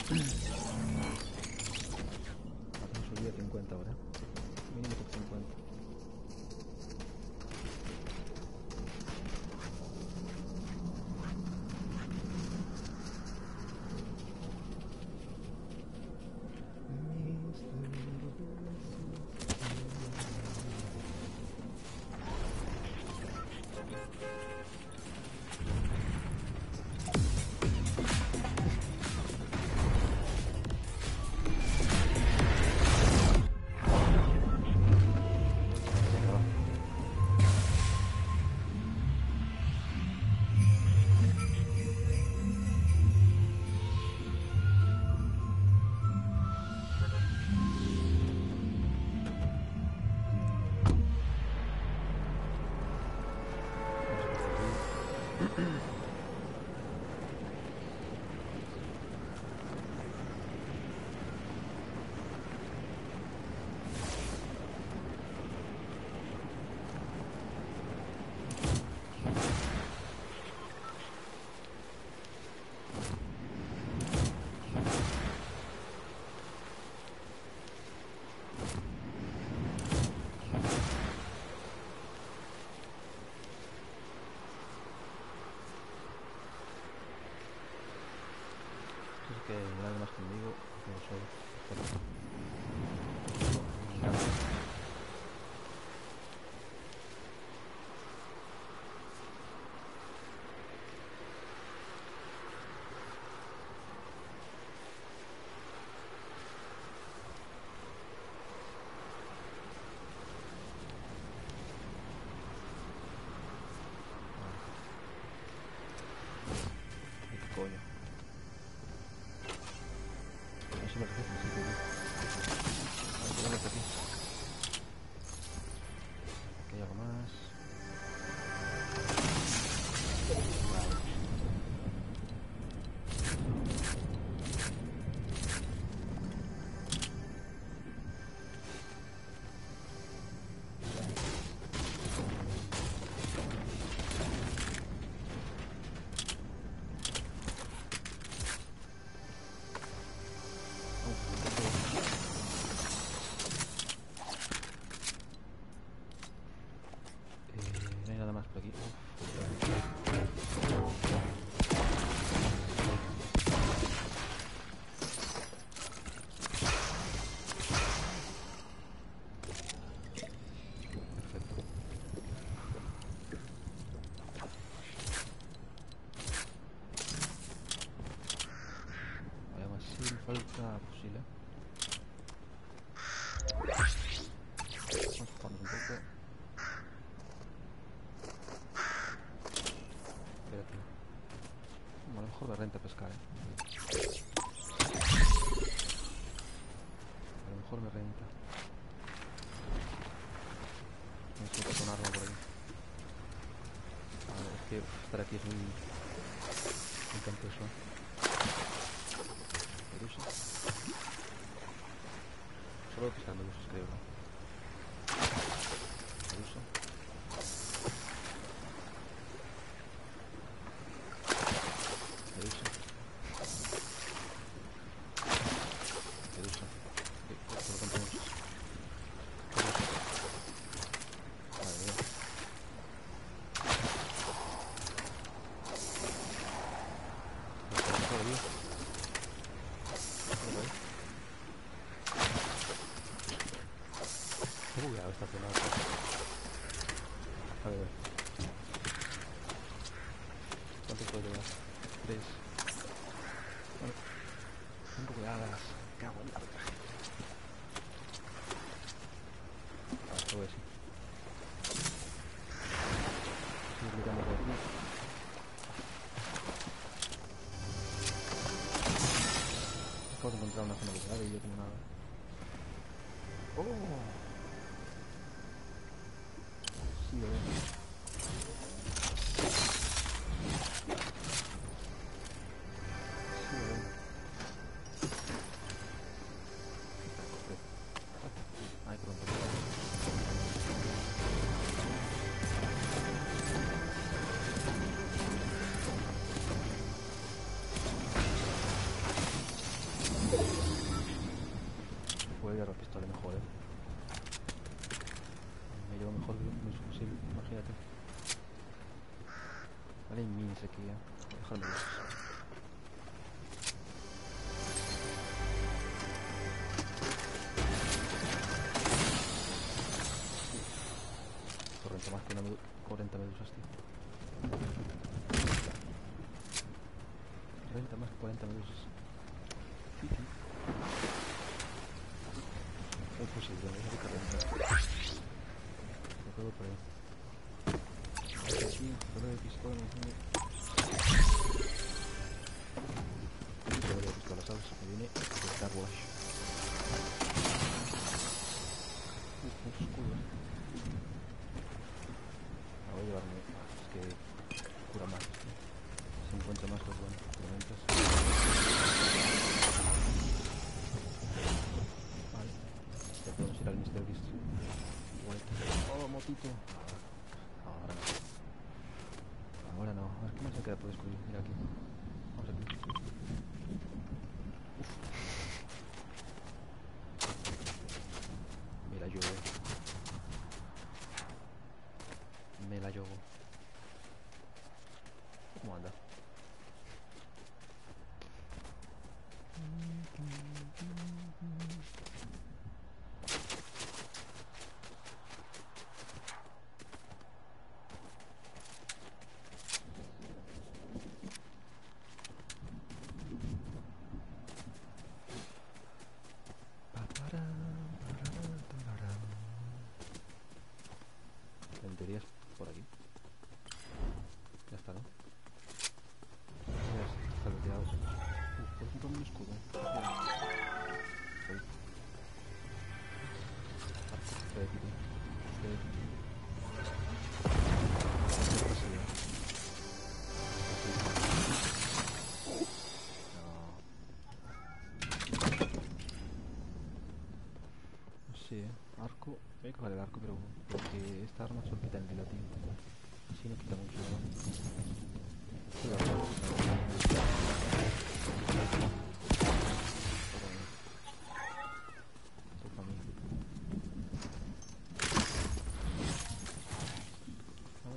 Hacemos subir a 50 ahora. Mínimo por 50. Que nadie más conmigo, pero solo. ¿Qué coño? Eso me parece que sí, tío. A ver, póngame aquí. Aquí hay algo más. No hay nada más por aquí. Perfecto. Vale, aún así me falta fusil, Vamos a jugarnos un poco. Espérate. Bueno, a lo mejor me renta pescar, A lo mejor me renta. Necesito un arma por aquí. A ver, es que estar aquí es muy campeso. Medusas. Solo que están medusas, creo, ¿no? Medusa. Medusa. Medusa. Solo con medusas. Madre mía. Qué bugueado está haciendo esto. A ver. ¿Cuánto puedo llevar? 3. Bueno, 5 bugueadas. Cago en la puta. Esto es. Estoy aplicando por aquí. Acabo de encontrar una zona bugueada y yo tengo nada. ¡Oh! Sí, lo veo. Sí, lo veo. Ay, pronto. puedo llevar la pistola mejor, Me llevo mejor que un fusil, imagínate. Vale, hay minis aquí, Voy a dejarme luces. Correnta más que 40 medusas, tío. Renta más que 40 medusas. Un fusil, ¿dónde es que renta? Lo pego por ahí. Aquí, solo de pistola, me entiende. Solo de pistola, ¿sabes? Me viene el car wash. Escudo. Voy a llevarme. Es que cura más. 50 más, pues bueno, tormentas. Vale. Ya podemos ir al Mr. Beast. Oh, motito. Ahora no. Ahora no. A ver, ¿qué más me queda por descubrir? Mira aquí. Vamos aquí. Uf. Me la llevo. Me la llevo. ¿Cómo anda? Lenterías por aquí. Ya está, ¿no? Ya está looteado. Por ejemplo, un escudo. Ahí. Estoy aquí, tío. Estoy aquí. No sé, arco. Voy a coger el arco, pero porque esta arma solo quita el dilatino. Así no quita mucho, ¿no?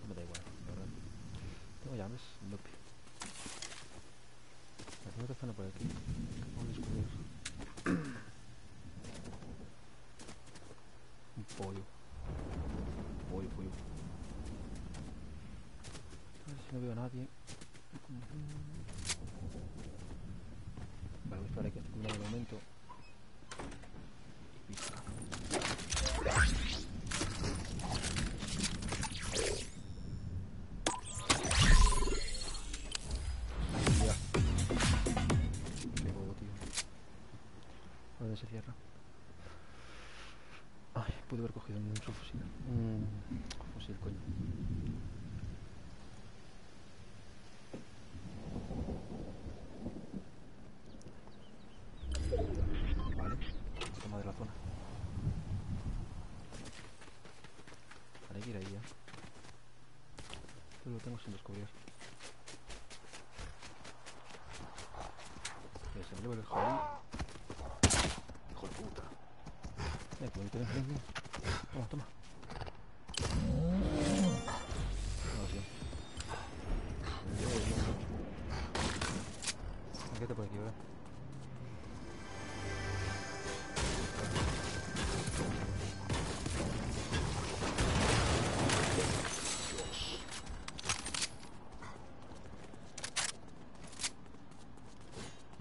Me da igual, la verdad. Tengo llaves, nope. Tengo otra zona por aquí. ¿Qué puedo descubrir? Un pollo. Pollo. A ver si no veo a nadie. Vale, voy a esperar aquí hasta que me dé el momento. Y pista. ¿Dónde se cierra? Ay, pude haber cogido un subfusil. Fusil, coño. Vale, toma de la zona. Hay que ir ahí ya. Esto lo tengo sin descubrir. Que se me lleva el jabalí. Hijo de puta. Ven. Toma. No, sí. Quédate por aquí, ¿verdad?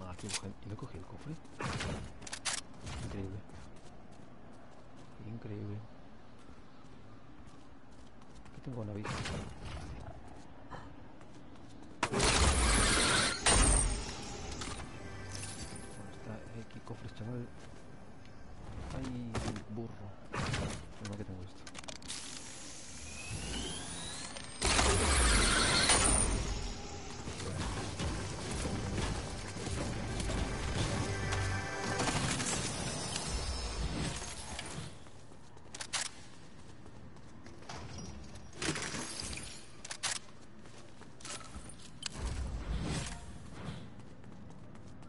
Aquí y me cogí el cofre. Increíble. Aquí tengo una vista. Está aquí cofres, chaval. Ay, burro. No, que tengo esto.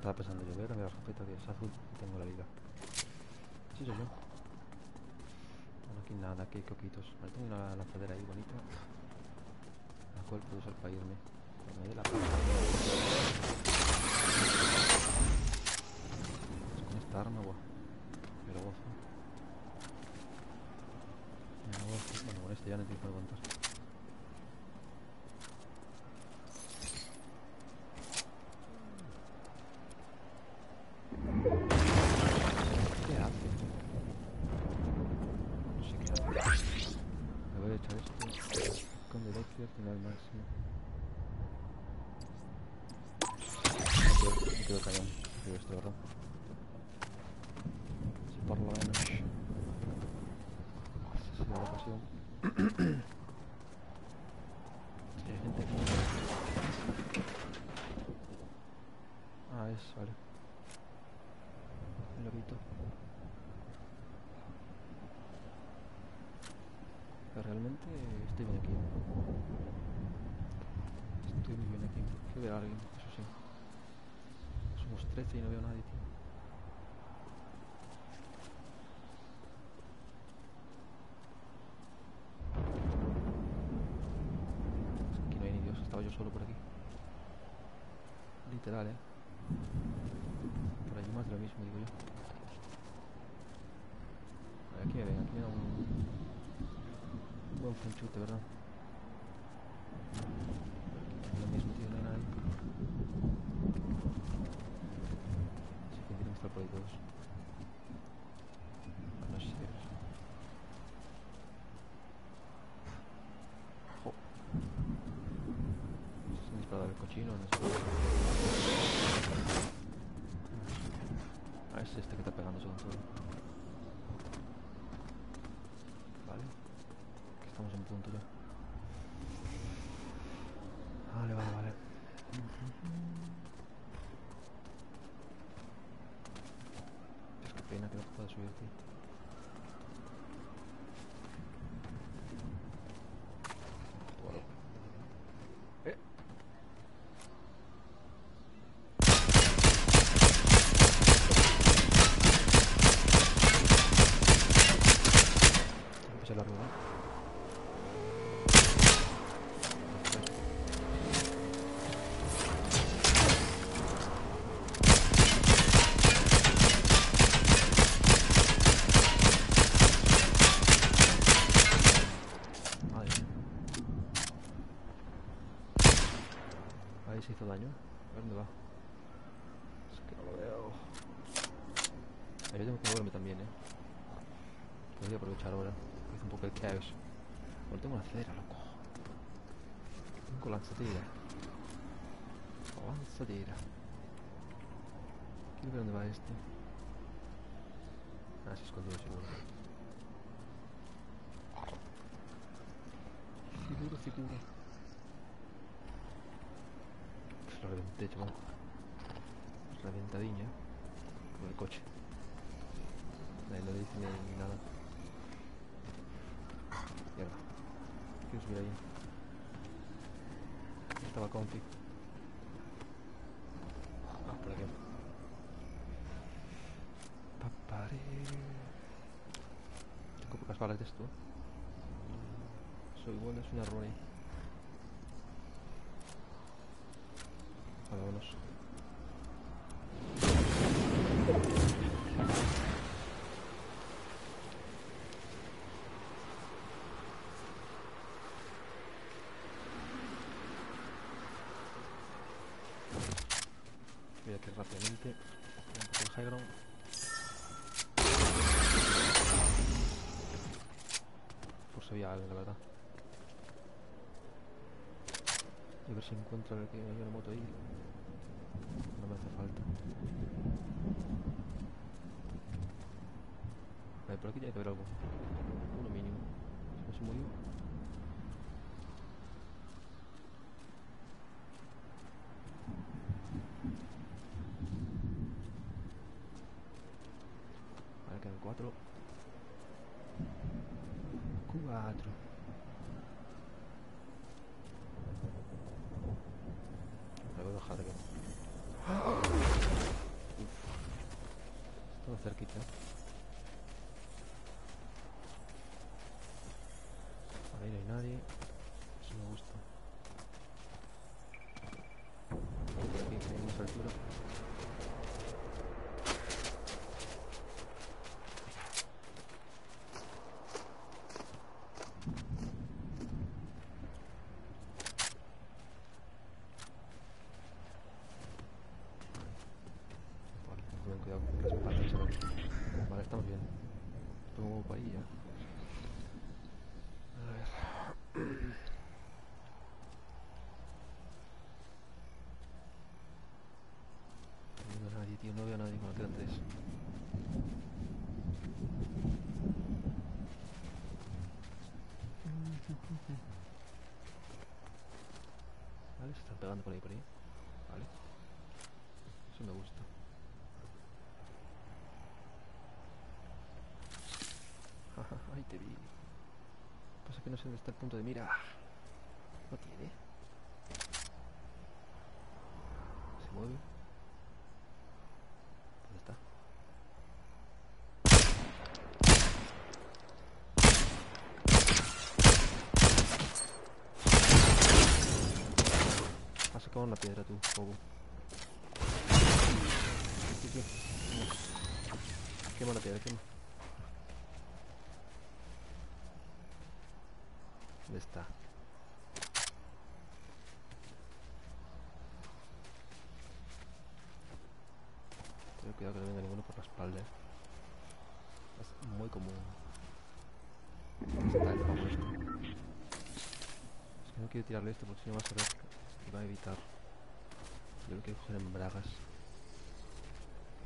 Estaba pensando llover, mira la escopeta que es azul y tengo la liga. Sí, soy yo. Bueno, aquí nada, aquí hay coquitos. Vale, tengo una lanzadera ahí bonita, la cual puedo usar para irme cuando me dé la paz. Pues con esta arma, buah, me lo gozo. Me lo gozo. Bueno, con este ya necesito aguantar. ¿Qué hace? No sé qué hace. Me voy a echar esto con dirección final máximo. Me quedo callado. Digo esto, ¿verdad? Si por lo menos esa ha sido la ocasión. Si hay gente aquí. Ah, es, vale. El lobito. Pero realmente estoy bien aquí. Estoy muy bien aquí. Quiero ver a alguien, eso sí. Somos 13 y no veo a nadie, tío. Aquí no hay ni Dios, estaba yo solo por aquí. Literal, por allí más de lo mismo, digo yo. A ver, aquí me ven, aquí me da un buen franchute, ¿verdad? Lo mismo, tío, no hay nadie. Así que tienen que estar por ahí todos. No sé si ves. Jo. Se han disparado el cochino, no sé. Ah, es este que está pegándose con todo. Vale. Que estamos en punto ya. Vale, vale, vale. Es que pena que no pueda subir, tío. Todo loco. Empecé la rueda. Madre mía. Ahí se hizo daño. ¿A dónde va? Es que no lo veo. Ahí yo tengo que moverme también, Voy a aprovechar ahora. Hice un poco de caos. Ahora tengo una cera, loco. Tengo lanzadera. Lanzadera. Quiero ver dónde va este. Ah, se escondió seguro. Seguro, seguro. Pues lo reventé, chaval. Reventadiña. Con el coche. Nadie no le dice ni nada. Mierda. Quiero subir ahí. Estaba confi. Ah, por aquí. Paparé. Tengo pocas balas de esto. Soy bueno, es una rune. Vale, vámonos. Voy aquí rápidamente. Un poco de high ground. Por si había algo, la verdad. Y a ver si encuentro el que hay una moto ahí. No me hace falta. Vale, por aquí tiene que haber algo. Uno mínimo. Si no se murió. Vale, quedan 4. 4. Me voy a bajar de aquí. Uf. Todo cerquita. Eso me gusta. Aquí tenemos altura. Vale, ten cuidado que las patas, chaval. Vale, estamos bien. Pongo un poco ahí ya. A ver. No veo a nadie, tío. No veo a nadie. Bueno, quedan 3. Vale, se están pegando por ahí, por ahí. Vale. Eso me gusta. Ahí te vi. Pasa que no sé dónde está el punto de mira. No tiene. Se mueve. ¿Dónde está? Has sacado una piedra tú, bobo. ¿Qué? Quema la piedra, quema. ¿Dónde está? Ten cuidado que no venga ninguno por la espalda. Es muy común. Está el pavo este. Es que no quiero tirarle esto porque si no va a saber y va a evitar. Yo lo quiero coger en bragas.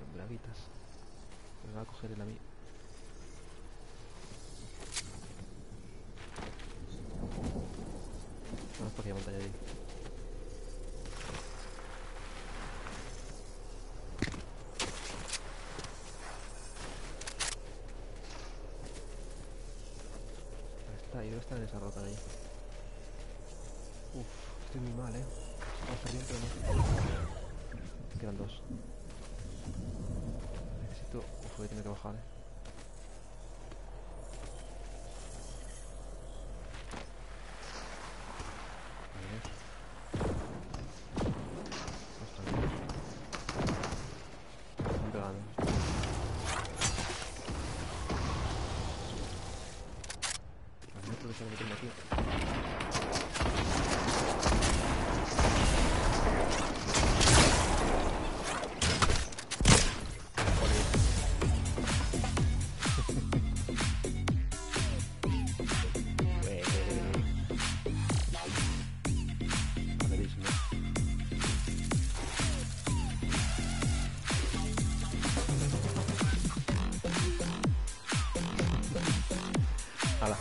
En braguitas. Me va a coger él a mí. Vamos para aquella montaña de ahí. Ahí debe estar en esa roca de ahí. Uff, estoy muy mal, vamos perdiendo, pero no. Me quedan 2. Necesito... Uf, voy a tener que bajar, A ver. Ostras, me están pegando. Vale, no creo que se me meterme aquí. Hala.